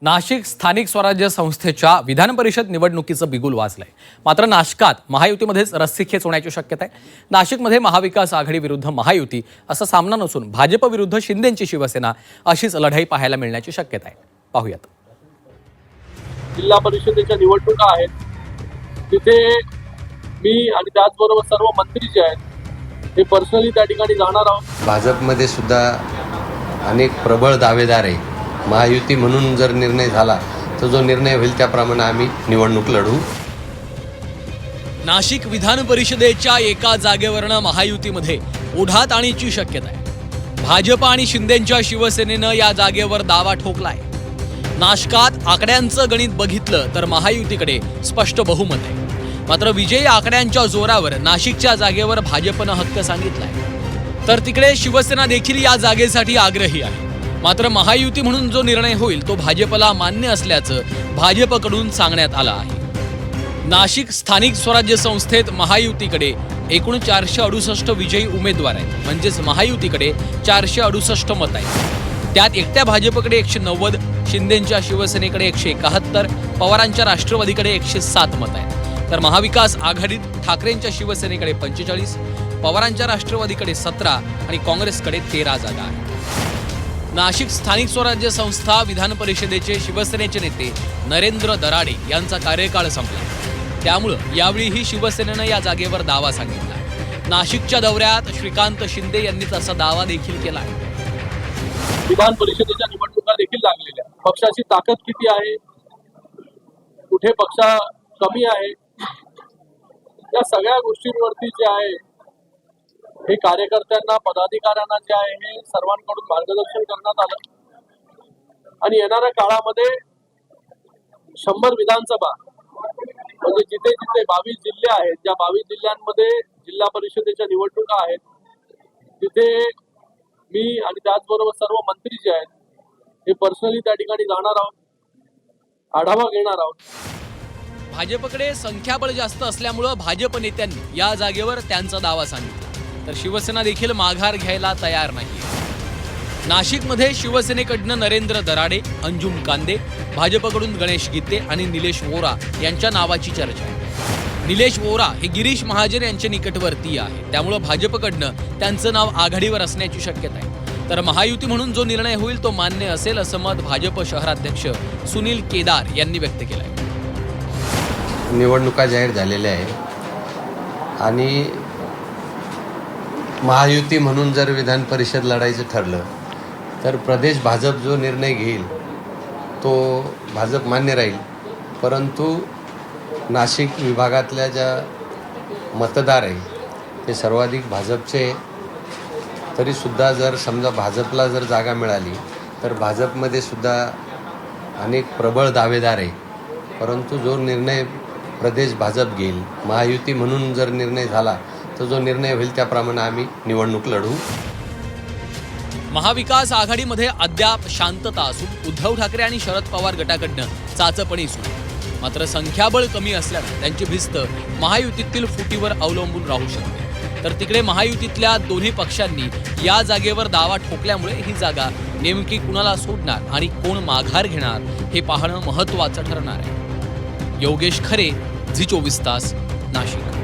नाशिक स्थानिक स्वराज्य संस्थेच्या विधान परिषद निवडणुकीचं बिगुल वाजलंय. मात्र नाशकात महायुतीमध्येच रस्सीखेच होण्याची शक्यता आहे. नाशिकमध्ये महाविकास आघाडी विरुद्ध महायुती असा सामना नसून भाजप विरुद्ध शिंदेंची शिवसेना अशीच लढाई पाहायला मिळण्याची शक्यता आहे. पाहूयात. जिल्हा परिषदेच्या निवडणुका आहेत, तिथे मी आणि त्याचबरोबर सर्व मंत्री जे आहेत ते पर्सनली त्या ठिकाणी जाणार आहोत. भाजपमध्ये सुद्धा अनेक प्रबळ दावेदार आहे. महायुती म्हणून जर निर्णय झाला तर जो निर्णय होईल त्याप्रमाणे आम्ही निवडणूक लढवू. नाशिक विधान परिषदेच्या एका जागेवरनं महायुतीमध्ये ओढात आणीची शक्यता आहे. भाजप आणि शिंदेंच्या शिवसेनेनं या जागेवर दावा ठोकलाय. नाशकात आकड्यांचं गणित बघितलं तर महायुतीकडे स्पष्ट बहुमत आहे. मात्र विजयी आकड्यांच्या जोरावर नाशिकच्या जागेवर भाजपनं हक्क सांगितलाय, तर तिकडे शिवसेना देखील या जागेसाठी आग्रही आहे. मात्र महायुती म्हणून जो निर्णय होईल तो भाजपला मान्य असल्याचं भाजपकडून सांगण्यात आलं आहे. नाशिक स्थानिक स्वराज्य संस्थेत महायुतीकडे एकूण 468 विजयी उमेदवार आहेत. म्हणजेच महायुतीकडे 468 मत आहेत. त्यात एकट्या भाजपकडे 190, शिंदेंच्या शिवसेनेकडे 171, पवारांच्या राष्ट्रवादीकडे 107 मत आहेत. तर महाविकास आघाडीत ठाकरेंच्या शिवसेनेकडे 45, पवारांच्या राष्ट्रवादीकडे 17 आणि काँग्रेसकडे 13 जागा आहेत. नाशिक स्थानिक स्वराज्य संस्था विधान परिषदेचे शिवसेनेचे नेते नरेंद्र दराडे यांचा कार्यकाळ संपला. त्यामुळं यावेळीही शिवसेनेनं या जागेवर दावा सांगितला. नाशिकच्या दौऱ्यात श्रीकांत शिंदे यांनी तसा दावा देखील केला आहे. विधान परिषदेच्या निवडणुका देखील लागलेल्या, पक्षाची ताकद किती आहे, कुठे पक्ष कमी आहे, या सगळ्या गोष्टींवरती जे आहे हे कार्यकर्त्यांना, पदाधिकाऱ्यांना जे आहे हे सर्वांकडून मार्गदर्शन करण्यात आलं. आणि येणाऱ्या काळामध्ये 100 विधानसभा म्हणजे जिथे जिथे 22 जिल्हे आहेत, ज्या 22 जिल्ह्यांमध्ये जिल्हा परिषदेच्या निवडणुका आहेत, तिथे मी आणि त्याचबरोबर सर्व मंत्री जे आहेत हे पर्सनली त्या ठिकाणी जाणार आहोत, आढावा घेणार आहोत. भाजपकडे संख्याबळ जास्त असल्यामुळं भाजप नेत्यांनी या जागेवर त्यांचा दावा सांगितला, तर शिवसेना देखील माघार घ्यायला तयार नाही. नाशिकमध्ये शिवसेनेकडनं नरेंद्र दराडे, अंजुम कांदे, भाजपकडून गणेश गीते आणि निलेश वोरा यांच्या नावाची चर्चा आहे. निलेश वोरा हे गिरीश महाजन यांचे निकटवर्तीय आहे. त्यामुळं भाजपकडनं त्यांचं नाव आघाडीवर असण्याची शक्यता आहे. तर महायुती म्हणून जो निर्णय होईल तो मान्य असेल असं मत भाजप शहराध्यक्ष सुनील केदार यांनी व्यक्त केलं आहे. निवडणुका जाहीर झालेल्या आहे आणि महायुती म्हणून जर विधान परिषद लढायचं ठरलं तर प्रदेश भाजप जो निर्णय घेईल तो भाजप मान्य राहील. परंतु नाशिक विभागातल्या ज्या मतदार आहे ते सर्वाधिक भाजपचे, तरीसुद्धा जर समजा भाजपला जर जागा मिळाली तर भाजपमध्ये सुद्धा अनेक प्रबळ दावेदार आहे. परंतु जो निर्णय प्रदेश भाजप घेईल, महायुती म्हणून जर निर्णय झाला तर जो निर्णय होईल त्याप्रमाणे आम्ही निवडणूक लढवू. महाविकास आघाडीमध्ये अद्याप शांतता असून उद्धव ठाकरे आणि शरद पवार गटाकडनं चाचपणी सुरू. मात्र संख्याबळ कमी असल्यानं त्यांची भिस्त महायुतीतील फुटीवर अवलंबून राहू शकते. तर तिकडे महायुतीतल्या दोन्ही पक्षांनी या जागेवर दावा ठोकल्यामुळे ही जागा नेमकी कुणाला सोडणार आणि कोण माघार घेणार हे पाहणं महत्त्वाचं ठरणार आहे. योगेश खरे, झी 24 तास, नाशिक.